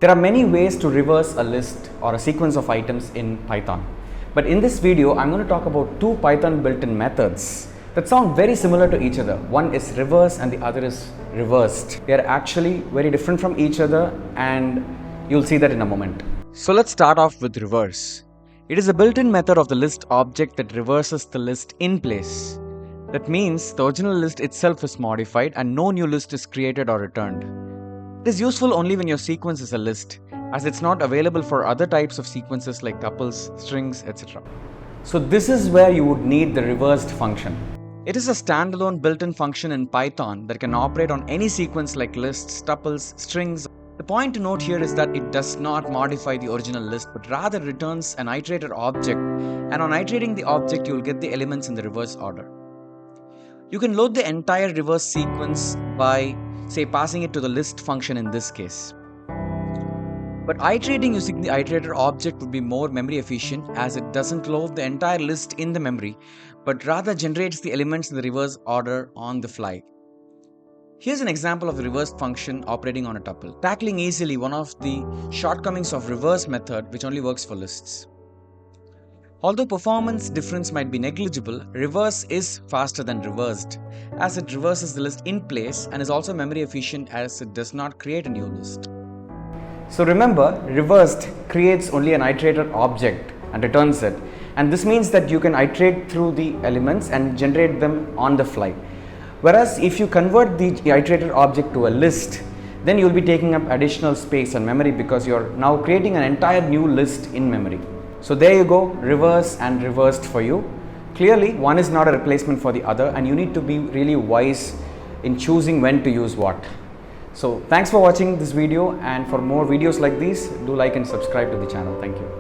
There are many ways to reverse a list or a sequence of items in Python. But in this video, I'm going to talk about two Python built-in methods that sound very similar to each other. One is reverse and the other is reversed. They are actually very different from each other, and you'll see that in a moment. So let's start off with reverse. It is a built-in method of the list object that reverses the list in place. That means the original list itself is modified and no new list is created or returned. It is useful only when your sequence is a list, as it's not available for other types of sequences like tuples, strings, etc. So this is where you would need the reversed function. It is a standalone built-in function in Python that can operate on any sequence like lists, tuples, strings. The point to note here is that it does not modify the original list, but rather returns an iterated object, and on iterating the object you will get the elements in the reverse order. You can load the entire reverse sequence by, say, passing it to the list function in this case. But iterating using the iterator object would be more memory efficient, as it doesn't load the entire list in the memory, but rather generates the elements in the reverse order on the fly. Here's an example of the reverse function operating on a tuple, tackling easily one of the shortcomings of reverse method, which only works for lists. Although performance difference might be negligible, reverse is faster than reversed, as it reverses the list in place and is also memory efficient as it does not create a new list. So remember, reversed creates only an iterator object and returns it, and this means that you can iterate through the elements and generate them on the fly. Whereas if you convert the iterator object to a list, then you'll be taking up additional space and memory because you're now creating an entire new list in memory. So there you go, reverse and reversed for you. Clearly, one is not a replacement for the other, and you need to be really wise in choosing when to use what. So thanks for watching this video, and for more videos like these, do like and subscribe to the channel. Thank you.